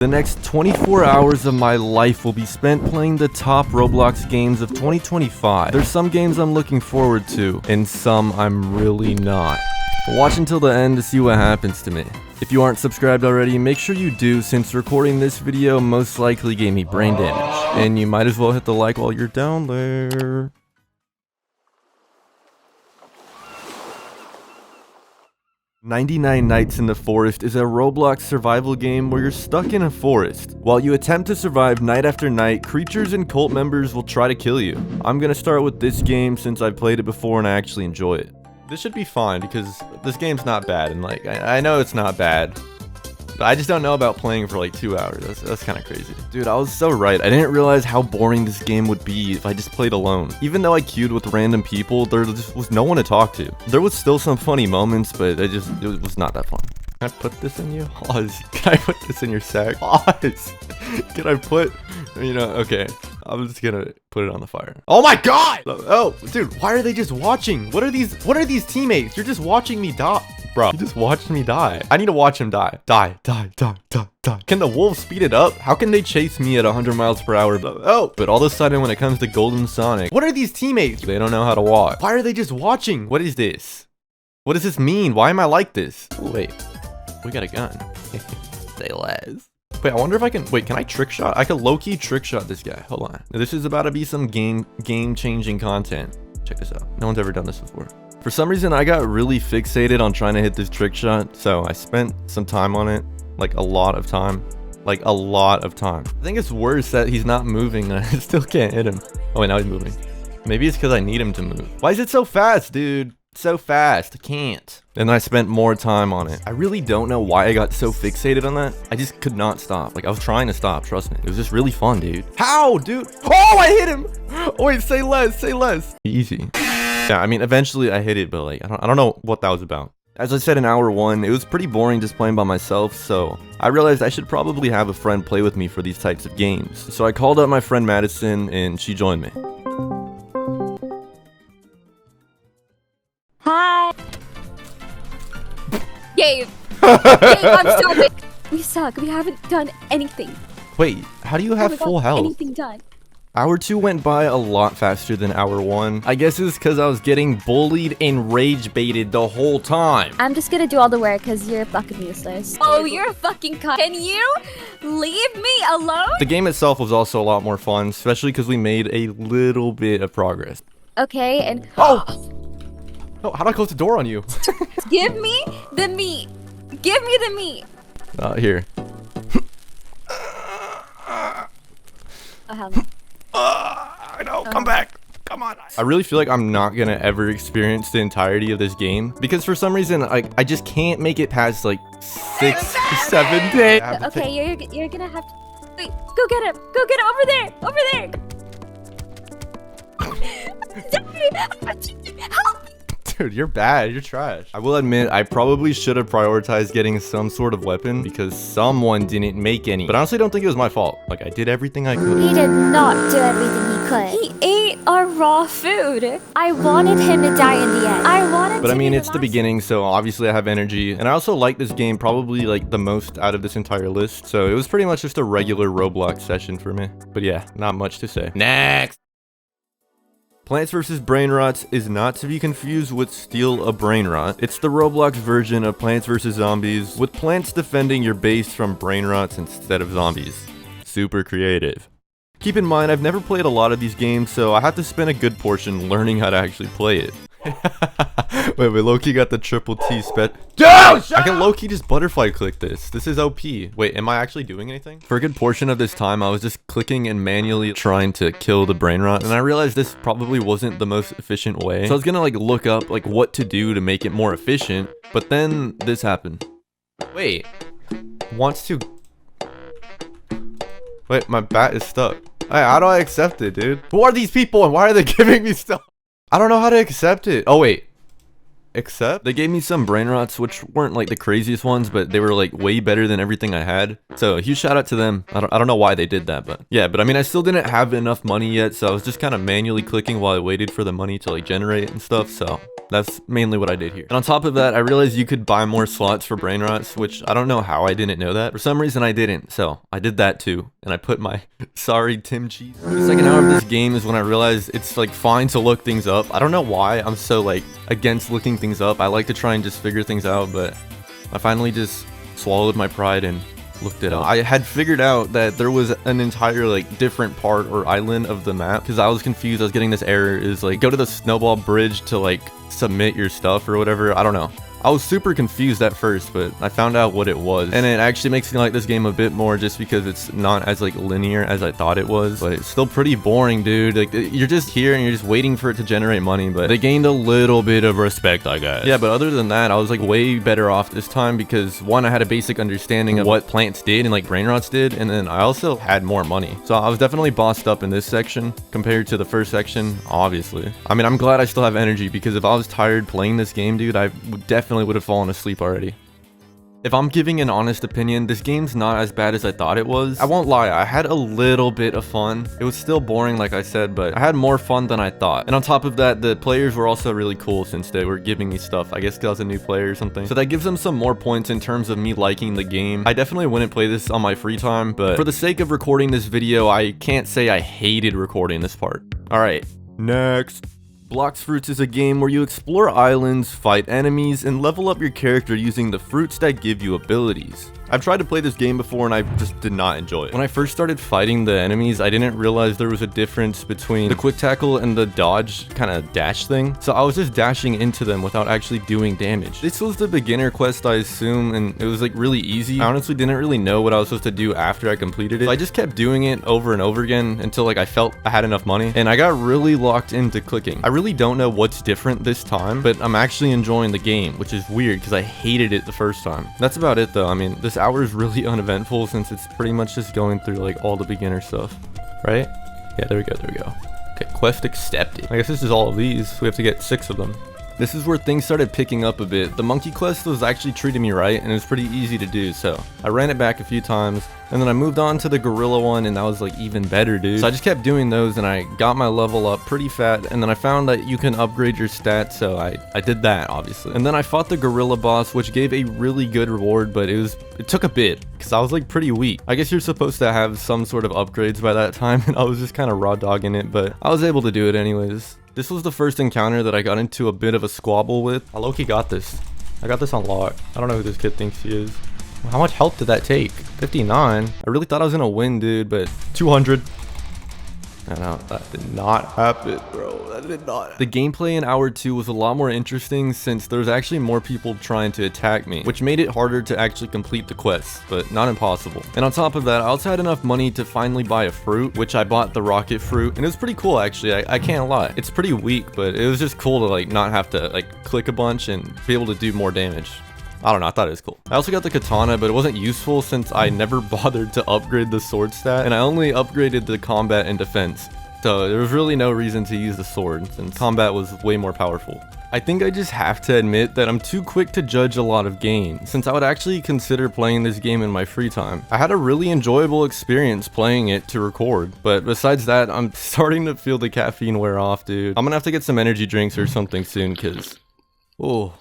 The next 24 hours of my life will be spent playing the top Roblox games of 2025. There's some games I'm looking forward to, and some I'm really not. Watch until the end to see what happens to me. If you aren't subscribed already, make sure you do, since recording this video most likely gave me brain damage. And you might as well hit the like while you're down there. "99 Nights in the Forest" is a Roblox survival game where you're stuck in a forest. While you attempt to survive night after night, creatures and cult members will try to kill you. I'm gonna start with this game since I've played it before and I actually enjoy it. This should be fine because this game's not bad, and like, I know it's not bad. But I just don't know about playing for like 2 hours. That's kind of crazy. Dude, I was so right. I didn't realize how boring this game would be if I just played alone. Even though I queued with random people, there just was no one to talk to. There was still some funny moments, but it was not that fun. Can I put this in you? Pause. Can I put this in your sack? Pause. Can I put, okay. I'm just gonna put it on the fire. Oh my god! Oh, dude, why are they just watching? What are these teammates? You're just watching me die. Bro, you just watched me die. I need to watch him die. Die. Can the wolves speed it up? How can they chase me at 100 miles per hour? Oh, but all of a sudden when it comes to Golden Sonic, what are these teammates? They don't know how to walk. Why are they just watching? What is this? What does this mean? Why am I like this? Ooh, wait, we got a gun. Say less. Wait, I wonder if I can, can I trick shot? I could low-key trick shot this guy. Hold on. This is about to be some game-changing content. Check this out. No one's ever done this before. For some reason, I got really fixated on trying to hit this trick shot, so I spent some time on it. Like, a lot of time. I think it's worse that he's not moving and I still can't hit him. Oh, wait, now he's moving. Maybe it's because I need him to move. Why is it so fast, dude? So fast. I can't. And I spent more time on it. I really don't know why I got so fixated on that. I just could not stop. Like, I was trying to stop, trust me. It was just really fun, dude. How, dude? Oh, I hit him. Oh, wait, say less. Easy. Yeah, I mean, eventually I hit it, but like, I don't know what that was about. As I said in hour 1, it was pretty boring just playing by myself, so I realized I should probably have a friend play with me for these types of games. So I called up my friend Madison, and she joined me. Hi. Gabe, I'm sorry. We suck. We haven't done anything. Wait, how do you have full health? Anything done? Hour 2 went by a lot faster than hour 1. I guess it's because I was getting bullied and rage baited the whole time. I'm just gonna do all the work because you're fucking useless. Oh, you're a fucking cunt. Can you leave me alone? The game itself was also a lot more fun, especially because we made a little bit of progress. Okay, and... Oh, how do I close the door on you? Give me the meat. Give me the meat. Here. Oh, hell no. No, come back. Come on. I really feel like I'm not gonna ever experience the entirety of this game because for some reason I just can't make it past like 6, 7 days. Okay, you're gonna have to... Wait, go get him. Go get him over there. Help me. Dude, you're bad. You're trash. I will admit, I probably should have prioritized getting some sort of weapon because someone didn't make any. But I honestly don't think it was my fault. Like, I did everything I could. He did not do everything he could. He ate our raw food. I wanted him to die in the end. But I mean, it's the beginning, so obviously I have energy. And I also like this game probably like the most out of this entire list. So it was pretty much just a regular Roblox session for me. But yeah, not much to say. Next! Plants vs. Brainrots is not to be confused with Steal a Brainrot. It's the Roblox version of Plants vs. Zombies, with plants defending your base from brainrots instead of zombies. Super creative. Keep in mind, I've never played a lot of these games, so I had to spend a good portion learning how to actually play it. wait, low-key got the triple T sped. Dude, I can low-key just butterfly click this. This is OP. Wait, am I actually doing anything? For a good portion of this time, I was just clicking and manually trying to kill the brainrot, and I realized this probably wasn't the most efficient way. So I was gonna like look up like what to do to make it more efficient, but then this happened. Wait, wait, my bat is stuck. Hey, how do I accept it, dude? Who are these people and why are they giving me stuff? I don't know how to accept it. Oh, wait. Except they gave me some brainrots, which weren't like the craziest ones, but they were like way better than everything I had. So a huge shout out to them. I don't know why they did that, but yeah. But I mean, I still didn't have enough money yet, so I was just kind of manually clicking while I waited for the money to like generate and stuff. So that's mainly what I did here. And on top of that, I realized you could buy more slots for brainrots, which I don't know how I didn't know that. For some reason I didn't, so I did that too. And I put my sorry Tim cheese. The second hour of this game is when I realized it's like fine to look things up. I don't know why I'm so like against looking things up. I like to try and just figure things out, but I finally just swallowed my pride and looked it up. I had figured out that there was an entire like different part or island of the map because I was confused. I was getting this error is like go to the snowball bridge to like submit your stuff or whatever. I don't know. I was super confused at first, but I found out what it was, and it actually makes me like this game a bit more just because it's not as like linear as I thought it was, but it's still pretty boring, dude. Like you're just here and you're just waiting for it to generate money, but they gained a little bit of respect, I guess. Yeah, but other than that, I was like way better off this time because one, I had a basic understanding of what plants did and like brainrots did, and then I also had more money. So I was definitely bossed up in this section compared to the first section, obviously. I mean, I'm glad I still have energy because if I was tired playing this game, dude, I definitely would have fallen asleep already. If I'm giving an honest opinion, this game's not as bad as I thought it was. I won't lie, I had a little bit of fun. It was still boring like I said, but I had more fun than I thought. And on top of that, the players were also really cool since they were giving me stuff. I guess because I was a new player or something. So that gives them some more points in terms of me liking the game. I definitely wouldn't play this on my free time, but for the sake of recording this video, I can't say I hated recording this part. Alright, next. Blox Fruits is a game where you explore islands, fight enemies, and level up your character using the fruits that give you abilities. I've tried to play this game before and I just did not enjoy it. When I first started fighting the enemies, I didn't realize there was a difference between the quick tackle and the dodge kind of dash thing. So I was just dashing into them without actually doing damage. This was the beginner quest, I assume, and it was like really easy. I honestly didn't really know what I was supposed to do after I completed it. So I just kept doing it over and over again until like I felt I had enough money, and I got really locked into clicking. I really don't know what's different this time, but I'm actually enjoying the game, which is weird because I hated it the first time. That's about it though. I mean, this hour is really uneventful since it's pretty much just going through like all the beginner stuff, right? Yeah, there we go, there we go. Okay, quest accepted. I guess this is all of these. We have to get 6 of them. This is where things started picking up a bit. The monkey quest was actually treating me right, and it was pretty easy to do, so I ran it back a few times, and then I moved on to the gorilla one, and that was like even better, dude. So I just kept doing those, and I got my level up pretty fat, and then I found that you can upgrade your stats, so I did that, obviously. And then I fought the gorilla boss, which gave a really good reward, but it took a bit, because I was like pretty weak. I guess you're supposed to have some sort of upgrades by that time, and I was just kind of raw dogging it, but I was able to do it anyways. This was the first encounter that I got into a bit of a squabble with. I low-key got this. I got this on lock. I don't know who this kid thinks he is. How much health did that take? 59. I really thought I was gonna win, dude, but 200. No, that did not happen, bro. That did not. The gameplay in hour 2 was a lot more interesting since there was actually more people trying to attack me, which made it harder to actually complete the quests, but not impossible. And on top of that, I also had enough money to finally buy a fruit, which I bought the rocket fruit, and it was pretty cool actually. I can't lie. It's pretty weak, but it was just cool to like not have to like click a bunch and be able to do more damage. I don't know, I thought it was cool. I also got the katana, but it wasn't useful since I never bothered to upgrade the sword stat, and I only upgraded the combat and defense. So there was really no reason to use the sword since combat was way more powerful. I think I just have to admit that I'm too quick to judge a lot of games, since I would actually consider playing this game in my free time. I had a really enjoyable experience playing it to record, but besides that, I'm starting to feel the caffeine wear off, dude. I'm gonna have to get some energy drinks or something soon, cause... oh.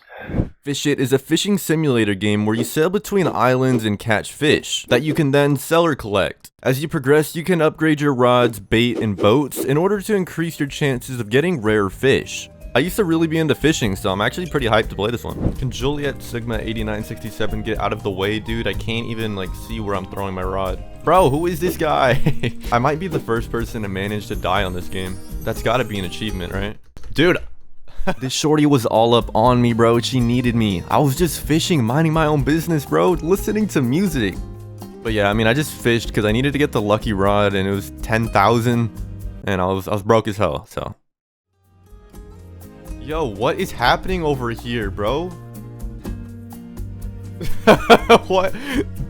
Fish It is a fishing simulator game where you sail between islands and catch fish that you can then sell or collect. As you progress, you can upgrade your rods, bait, and boats in order to increase your chances of getting rare fish. I used to really be into fishing, so I'm actually pretty hyped to play this one. Can Juliet Sigma 8967 get out of the way, dude? I can't even like see where I'm throwing my rod. Bro, who is this guy? I might be the first person to manage to die on this game. That's gotta be an achievement, right? Dude. This shorty was all up on me, bro. She needed me. I was just fishing, minding my own business, bro, listening to music. But yeah, I mean, I just fished because I needed to get the lucky rod, and it was 10,000, and I was broke as hell. So, yo, what is happening over here, bro? What,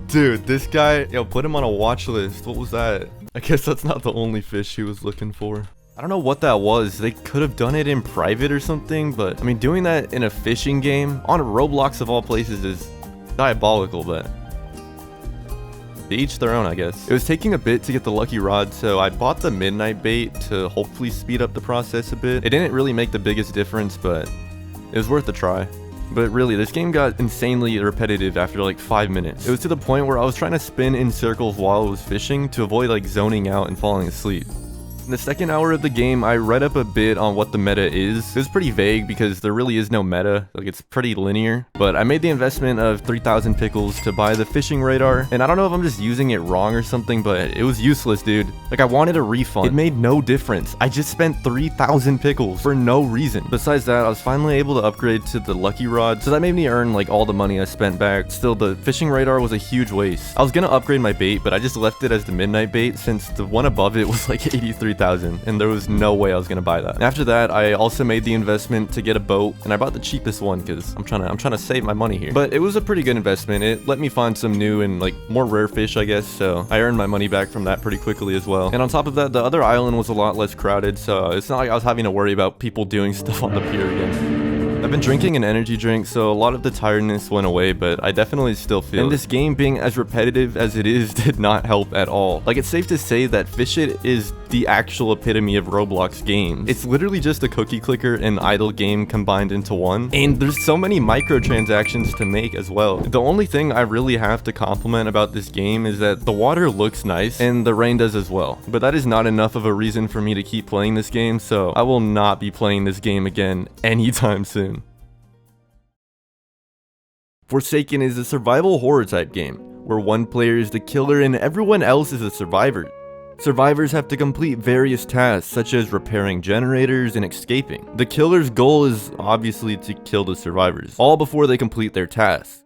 dude? This guy, yo, put him on a watch list. What was that? I guess that's not the only fish he was looking for. I don't know what that was. They could have done it in private or something, but I mean, doing that in a fishing game on Roblox of all places is diabolical, but to each their own, I guess. It was taking a bit to get the lucky rod, so I bought the midnight bait to hopefully speed up the process a bit. It didn't really make the biggest difference, but it was worth a try. But really, this game got insanely repetitive after like 5 minutes. It was to the point where I was trying to spin in circles while I was fishing to avoid like zoning out and falling asleep. In the second hour of the game, I read up a bit on what the meta is. It was pretty vague because there really is no meta, like it's pretty linear. But I made the investment of 3,000 pickles to buy the fishing radar, and I don't know if I'm just using it wrong or something, but it was useless, dude. Like I wanted a refund. It made no difference. I just spent 3,000 pickles for no reason. Besides that, I was finally able to upgrade to the lucky rod, so that made me earn like all the money I spent back. Still, the fishing radar was a huge waste. I was gonna upgrade my bait, but I just left it as the midnight bait since the one above it was like 83,000, and there was no way I was gonna buy that. And after that, I also made the investment to get a boat, and I bought the cheapest one because I'm trying to save my money here. But it was a pretty good investment. It let me find some new and like more rare fish, I guess, so I earned my money back from that pretty quickly as well. And on top of that, the other island was a lot less crowded, so it's not like I was having to worry about people doing stuff on the pier again. I've been drinking an energy drink, so a lot of the tiredness went away, but I definitely still feel it. And this game being as repetitive as it is did not help at all. Like, it's safe to say that Fish It is the actual epitome of Roblox games. It's literally just a cookie clicker and idle game combined into one, and there's so many microtransactions to make as well. The only thing I really have to compliment about this game is that the water looks nice, and the rain does as well. But that is not enough of a reason for me to keep playing this game, so I will not be playing this game again anytime soon. Forsaken is a survival horror type game, where one player is the killer and everyone else is a survivor. Survivors have to complete various tasks such as repairing generators and escaping. The killer's goal is obviously to kill the survivors, all before they complete their tasks.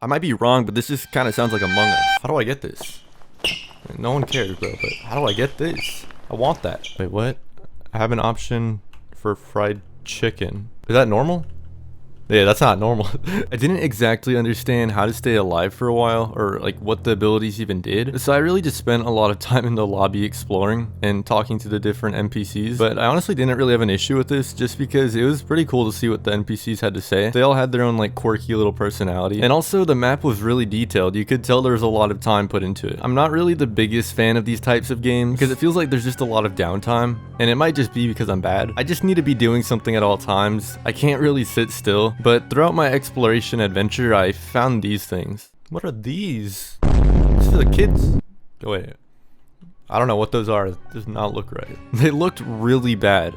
I might be wrong, but this just kind of sounds like Among Us. How do I get this? No one cares, bro, but how do I get this? I want that. Wait, what? I have an option for fried chicken. Is that normal? Yeah, that's not normal. I didn't exactly understand how to stay alive for a while, or like what the abilities even did. So I really just spent a lot of time in the lobby exploring and talking to the different NPCs. But I honestly didn't really have an issue with this, just because it was pretty cool to see what the NPCs had to say. They all had their own like quirky little personality. And also the map was really detailed. You could tell there was a lot of time put into it. I'm not really the biggest fan of these types of games, because it feels like there's just a lot of downtime. And it might just be because I'm bad. I just need to be doing something at all times. I can't really sit still. But throughout my exploration adventure, I found these things. What are these? This is the kids. Oh, wait. I don't know what those are. It does not look right. They looked really bad.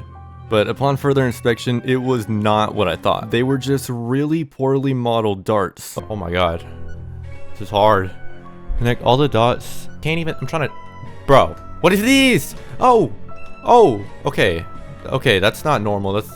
But upon further inspection, it was not what I thought. They were just really poorly modeled darts. Oh my god. This is hard. Connect all the dots. Can't even. I'm trying to. Bro. What is these? Oh. Oh. Okay. Okay, that's not normal. That's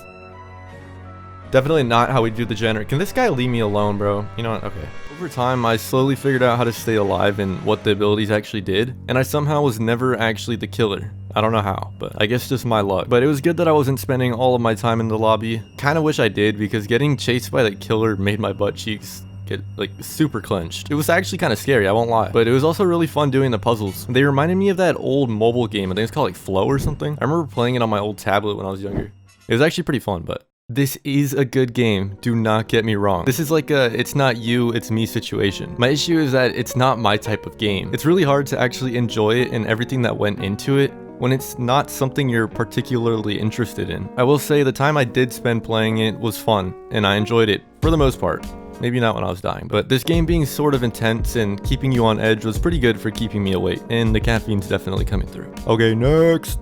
definitely not how we do the generator. Can this guy leave me alone, bro? You know what? Okay. Over time, I slowly figured out how to stay alive and what the abilities actually did, and I somehow was never actually the killer. I don't know how, but I guess just my luck. But it was good that I wasn't spending all of my time in the lobby. Kinda wish I did, because getting chased by the killer made my butt cheeks get like super clenched. It was actually kind of scary, I won't lie, but it was also really fun doing the puzzles. They reminded me of that old mobile game. I think it's called like Flow or something. I remember playing it on my old tablet when I was younger. It was actually pretty fun, but this is a good game, do not get me wrong. This is like a it's not you, it's me situation. My issue is that it's not my type of game. It's really hard to actually enjoy it and everything that went into it when it's not something you're particularly interested in. I will say the time I did spend playing it was fun, and I enjoyed it for the most part. Maybe not when I was dying, but this game being sort of intense and keeping you on edge was pretty good for keeping me awake, and the caffeine's definitely coming through. Okay, next.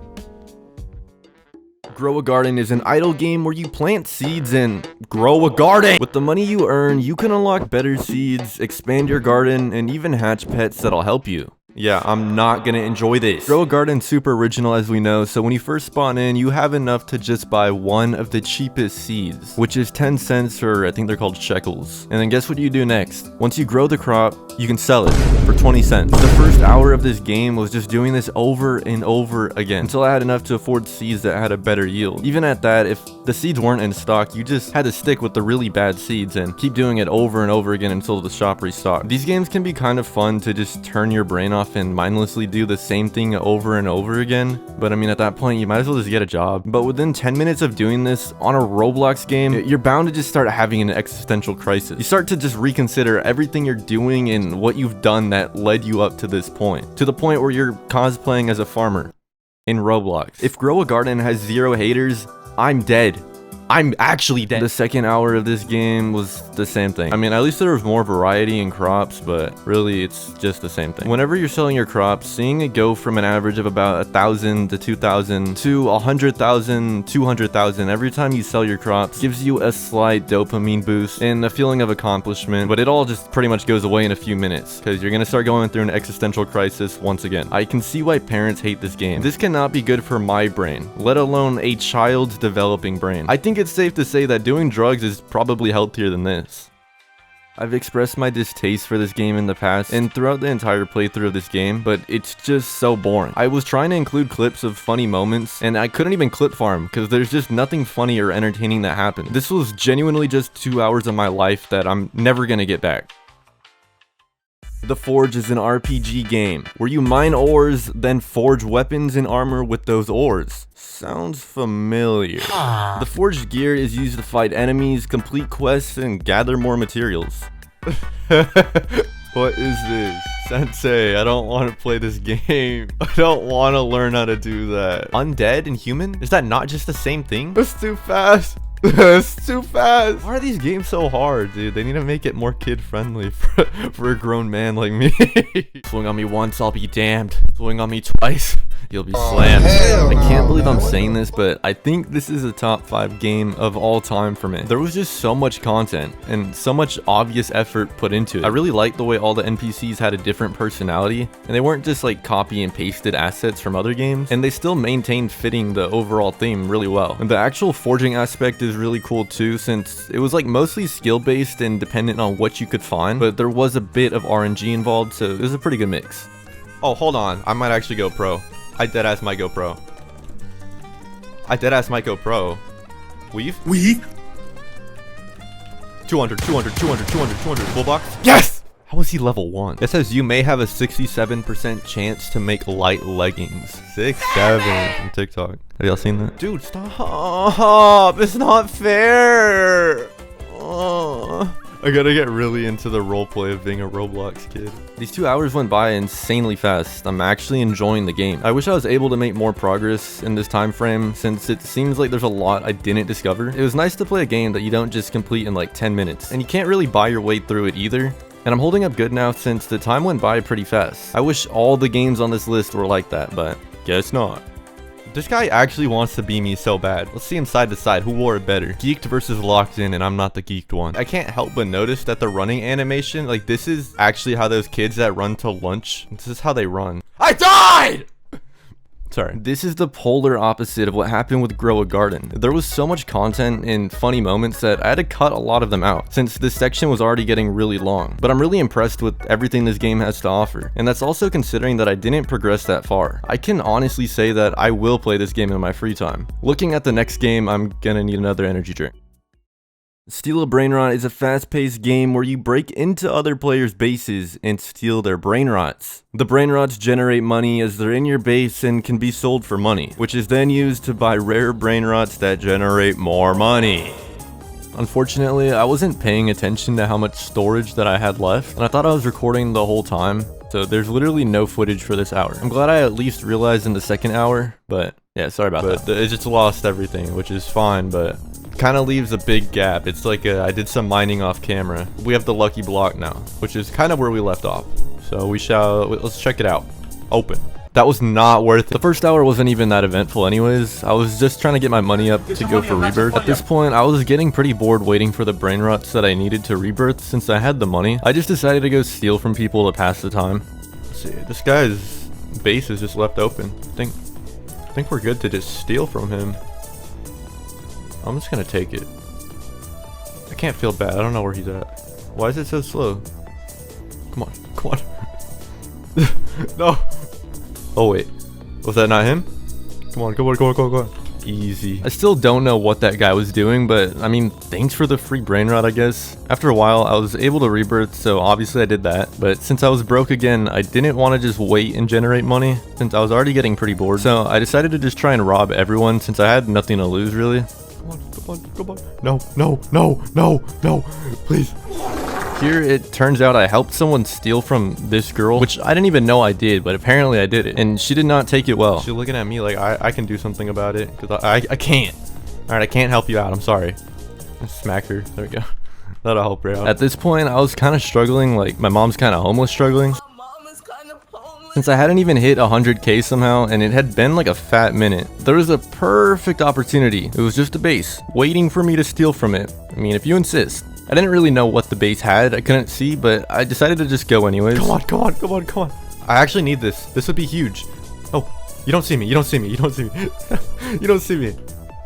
Grow a Garden is an idle game where you plant seeds and grow a garden. With the money you earn, you can unlock better seeds, expand your garden, and even hatch pets that'll help you. Yeah, I'm not gonna enjoy this. Grow a Garden's super original, as we know, so when you first spawn in, you have enough to just buy one of the cheapest seeds, which is 10 cents, or I think they're called shekels. And then guess what you do next? Once you grow the crop, you can sell it for 20 cents. The first hour of this game was just doing this over and over again, until I had enough to afford seeds that had a better yield. Even at that, if the seeds weren't in stock, you just had to stick with the really bad seeds and keep doing it over and over again until the shop restocked. These games can be kind of fun to just turn your brain off off and mindlessly do the same thing over and over again. But I mean, at that point, you might as well just get a job. But within 10 minutes of doing this on a Roblox game, you're bound to just start having an existential crisis. You start to just reconsider everything you're doing and what you've done that led you up to this point. To the point where you're cosplaying as a farmer in Roblox. If Grow a Garden has 0 haters, I'm dead. I'm actually dead. The second hour of this game was the same thing. I mean, at least there was more variety in crops, but really it's just the same thing. Whenever you're selling your crops, seeing it go from an average of about 1,000 to 2,000 to 100,000, 200,000 every time you sell your crops gives you a slight dopamine boost and a feeling of accomplishment, but it all just pretty much goes away in a few minutes because you're gonna start going through an existential crisis once again. I can see why parents hate this game. This cannot be good for my brain, let alone a child's developing brain. I think it's safe to say that doing drugs is probably healthier than this. I've expressed my distaste for this game in the past and throughout the entire playthrough of this game, but it's just so boring. I was trying to include clips of funny moments and I couldn't even clip farm because there's just nothing funny or entertaining that happened. This was genuinely just 2 hours of my life that I'm never gonna get back. The Forge is an RPG game where you mine ores, then forge weapons and armor with those ores. Sounds familiar. The forged gear is used to fight enemies, complete quests, and gather more materials. What is this? Sensei, I don't want to play this game. I don't want to learn how to do that. Undead and human? Is that not just the same thing? That's too fast. That's too fast. Why are these games so hard, dude? They need to make it more kid-friendly for a grown man like me. Swing on me once, I'll be damned. Swing on me twice, you'll be slammed. I can't believe I'm saying this, but I think this is a top 5 game of all time for me. There was just so much content and so much obvious effort put into it. I really liked the way all the NPCs had a different personality, and they weren't just like copy and pasted assets from other games, and they still maintained fitting the overall theme really well. And the actual forging aspect is really cool too, since it was like mostly skill based and dependent on what you could find, but there was a bit of RNG involved, so it was a pretty good mix. Oh, hold on, I might actually go pro. I deadass might go pro. I deadass might go pro. Weave? 200, 200, 200, 200, 200. Full box? Yes! How is he level 1? It says you may have a 67% chance to make light leggings. 6'7" from TikTok. Have y'all seen that? Dude, stop! It's not fair! I gotta get really into the roleplay of being a Roblox kid. These 2 hours went by insanely fast. I'm actually enjoying the game. I wish I was able to make more progress in this time frame, since it seems like there's a lot I didn't discover. It was nice to play a game that you don't just complete in like 10 minutes, and you can't really buy your way through it either. And I'm holding up good now since the time went by pretty fast. I wish all the games on this list were like that, but guess not. This guy actually wants to be me so bad. Let's see him side to side. Who wore it better? Geeked versus locked in, and I'm not the geeked one. I can't help but notice that the running animation, like this is actually how those kids that run to lunch, this is how they run. I died! Sorry. This is the polar opposite of what happened with Grow a Garden. There was so much content and funny moments that I had to cut a lot of them out, since this section was already getting really long. But I'm really impressed with everything this game has to offer, and that's also considering that I didn't progress that far. I can honestly say that I will play this game in my free time. Looking at the next game, I'm gonna need another energy drink. Steal a Brainrot is a fast-paced game where you break into other players' bases and steal their brainrots. The brainrots generate money as they're in your base and can be sold for money, which is then used to buy rare brainrots that generate more money. Unfortunately, I wasn't paying attention to how much storage that I had left, and I thought I was recording the whole time, so there's literally no footage for this hour. I'm glad I at least realized in the second hour, but yeah, sorry about that. It just lost everything, which is fine, but kind of leaves a big gap. It's like I did some mining off camera. We have the lucky block now, which is kind of where we left off. So let's check it out. Open. That was not worth it. The first hour wasn't even that eventful anyways. I was just trying to get my money up to go for rebirth. At this point, I was getting pretty bored waiting for the brainrots that I needed to rebirth since I had the money. I just decided to go steal from people to pass the time. Let's see, this guy's base is just left open. I think we're good to just steal from him. I'm just gonna take it. I can't feel bad. I don't know where he's at. Why is it so slow? Come on, come on. No. Oh wait, was that not him? Come on, come on, come on, come on, come on. Easy. I still don't know what that guy was doing, but I mean, thanks for the free brain rot, I guess. After a while, I was able to rebirth, so obviously I did that. But since I was broke again, I didn't want to just wait and generate money, since I was already getting pretty bored. So I decided to just try and rob everyone, since I had nothing to lose, really. Come on. No, please. Here it turns out I helped someone steal from this girl, which I didn't even know I did, but apparently I did it, and she did not take it well. She's looking at me like I can do something about it, because I can't. Alright, I can't help you out, I'm sorry. Smack her, there we go. That'll help her out. At this point, I was kind of struggling, like my mom's kind of homeless struggling. Since I hadn't even hit 100k somehow, and it had been like a fat minute, there was a perfect opportunity. It was just a base, waiting for me to steal from it. I mean, if you insist. I didn't really know what the base had, I couldn't see, but I decided to just go anyways. Come on. I actually need this. This would be huge. Oh, you don't see me. You don't see me.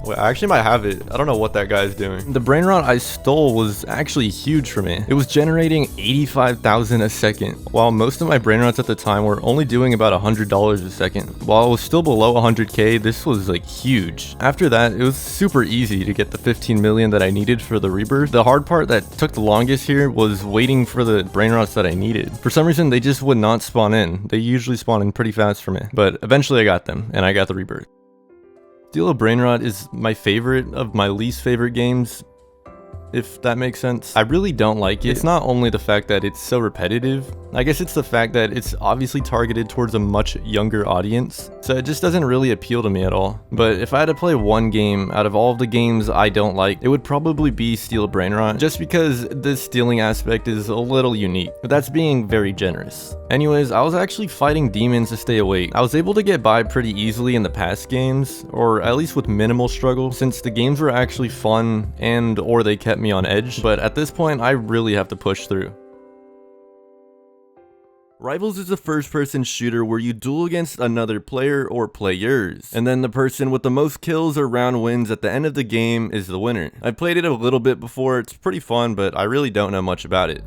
Wait, I actually might have it. I don't know what that guy's doing. The brain rot I stole was actually huge for me. It was generating 85,000 a second, while most of my brain rots at the time were only doing about $100 a second. While I was still below 100k, this was like huge. After that, it was super easy to get the 15 million that I needed for the rebirth. The hard part that took the longest here was waiting for the brain rots that I needed. For some reason, they just would not spawn in. They usually spawn in pretty fast for me, but eventually I got them, and I got the rebirth. Steal a brain rot is my favorite of my least favorite games, if that makes sense. I really don't like it. It's not only the fact that it's so repetitive, I guess it's the fact that it's obviously targeted towards a much younger audience, so it just doesn't really appeal to me at all. But if I had to play one game out of all of the games I don't like, it would probably be Steal a Brain Rot, just because the stealing aspect is a little unique, but that's being very generous. Anyways, I was actually fighting demons to stay awake. I was able to get by pretty easily in the past games, or at least with minimal struggle, since the games were actually fun and or they kept me on edge, but at this point I really have to push through. Rivals is a first-person shooter where you duel against another player or players, and then the person with the most kills or round wins at the end of the game is the winner. I played it a little bit before, it's pretty fun, but I really don't know much about it.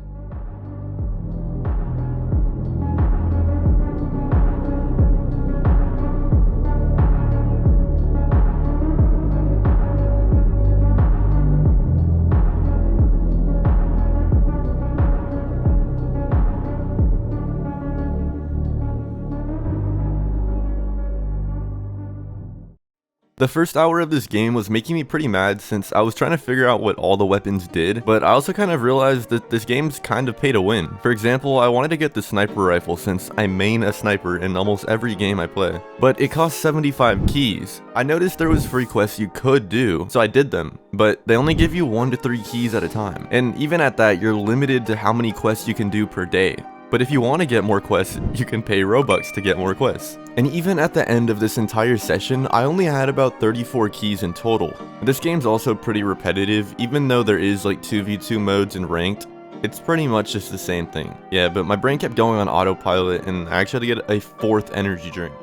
The first hour of this game was making me pretty mad since I was trying to figure out what all the weapons did, but I also kind of realized that this game's kind of pay to win. For example, I wanted to get the sniper rifle since I main a sniper in almost every game I play, but it cost 75 keys. I noticed there was free quests you could do, so I did them, but they only give you 1 to 3 keys at a time, and even at that, you're limited to how many quests you can do per day. But if you want to get more quests, you can pay Robux to get more quests. And even at the end of this entire session, I only had about 34 keys in total. This game's also pretty repetitive, even though there is like 2v2 modes and ranked. It's pretty much just the same thing. Yeah, but my brain kept going on autopilot and I actually had to get a 4th energy drink.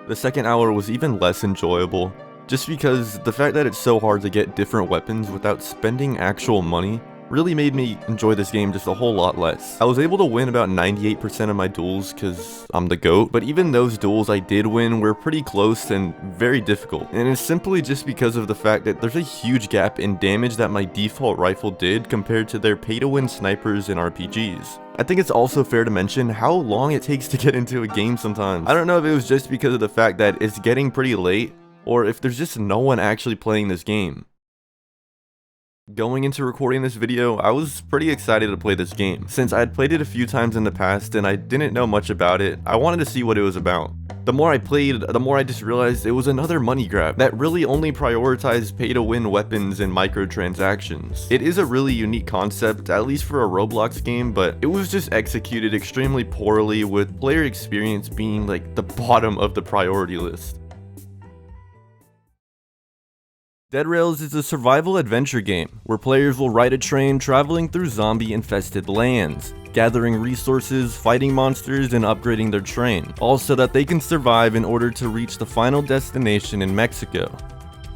The second hour was even less enjoyable, just because the fact that it's so hard to get different weapons without spending actual money really made me enjoy this game just a whole lot less. I was able to win about 98% of my duels because I'm the GOAT, but even those duels I did win were pretty close and very difficult. And it's simply just because of the fact that there's a huge gap in damage that my default rifle did compared to their pay-to-win snipers and RPGs. I think it's also fair to mention how long it takes to get into a game sometimes. I don't know if it was just because of the fact that it's getting pretty late, or if there's just no one actually playing this game. Going into recording this video, I was pretty excited to play this game. Since I had played it a few times in the past and I didn't know much about it, I wanted to see what it was about. The more I played, the more I just realized it was another money grab that really only prioritized pay-to-win weapons and microtransactions. It is a really unique concept, at least for a Roblox game, but it was just executed extremely poorly, with player experience being like the bottom of the priority list. Dead Rails is a survival adventure game where players will ride a train traveling through zombie-infested lands, gathering resources, fighting monsters, and upgrading their train, all so that they can survive in order to reach the final destination in Mexico.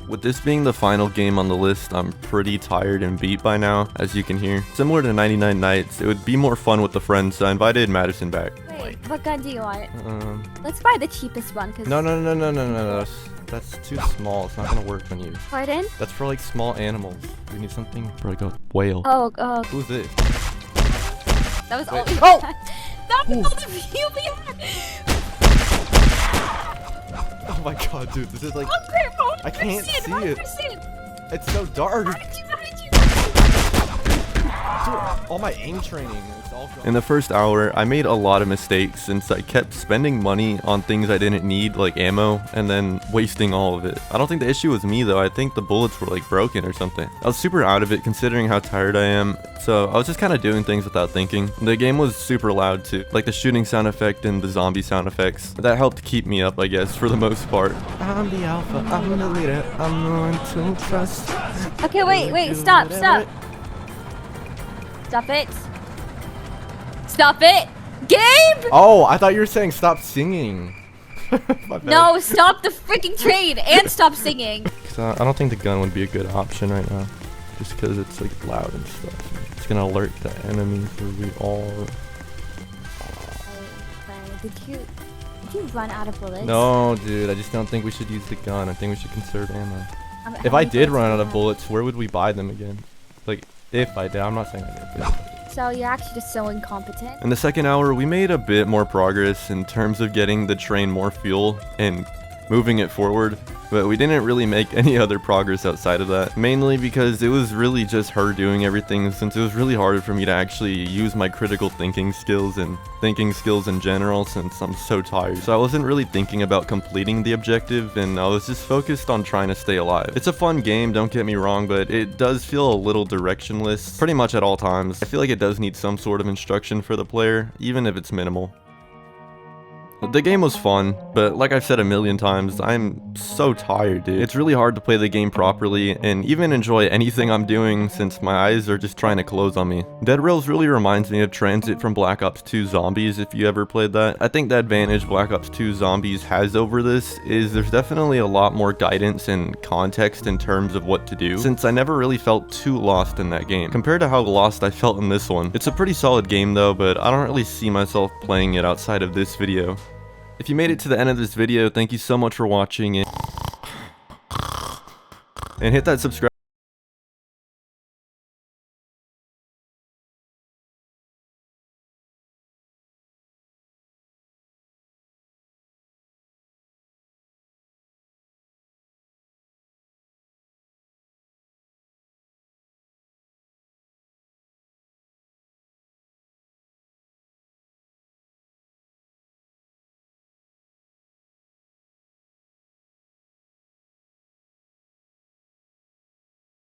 With this being the final game on the list, I'm pretty tired and beat by now, as you can hear. Similar to 99 Nights, it would be more fun with the friends, so I invited Madison back. Wait, what gun do you want? Let's buy the cheapest one, cause... No. That's too small. It's not gonna work on you. Pardon? That's for like small animals. We need something for like a whale. Oh. Who's this? That was all we Oh! had. That was all the view we had. Oh my god, dude, this is like... I can't see it. It's so dark. How did you? Dude, all my aim training, it's all gone. In the first hour, I made a lot of mistakes since I kept spending money on things I didn't need, like ammo, and then wasting all of it. I don't think the issue was me though, I think the bullets were like broken or something. I was super out of it considering how tired I am, so I was just kind of doing things without thinking. The game was super loud too, like the shooting sound effect and the zombie sound effects. That helped keep me up, I guess, for the most part. I'm the alpha, I'm the leader, I'm the one to trust. Okay, wait, stop. Stop it! Gabe! Oh, I thought you were saying stop singing. No, stop the freaking train and stop singing. I don't think the gun would be a good option right now, just because it's like loud and stuff. It's gonna alert the enemy where we are. Did you run out of bullets? No, dude, I just don't think we should use the gun. I think we should conserve ammo. If I did run out of bullets, where would we buy them again? Like, if I did. I'm not saying I did, but... So you're actually just so incompetent. In the second hour, we made a bit more progress in terms of getting the train more fuel and moving it forward, but we didn't really make any other progress outside of that, mainly because it was really just her doing everything, since it was really hard for me to actually use my critical thinking skills and thinking skills in general since I'm so tired. So I wasn't really thinking about completing the objective, and I was just focused on trying to stay alive. It's a fun game, don't get me wrong, but it does feel a little directionless pretty much at all times. I feel like it does need some sort of instruction for the player, even if it's minimal. The game was fun, but like I've said a million times, I'm so tired, dude. It's really hard to play the game properly and even enjoy anything I'm doing since my eyes are just trying to close on me. Dead Rails really reminds me of Transit from Black Ops 2 Zombies, if you ever played that. I think the advantage Black Ops 2 Zombies has over this is there's definitely a lot more guidance and context in terms of what to do, since I never really felt too lost in that game, compared to how lost I felt in this one. It's a pretty solid game though, but I don't really see myself playing it outside of this video. If you made it to the end of this video, thank you so much for watching, and hit that subscribe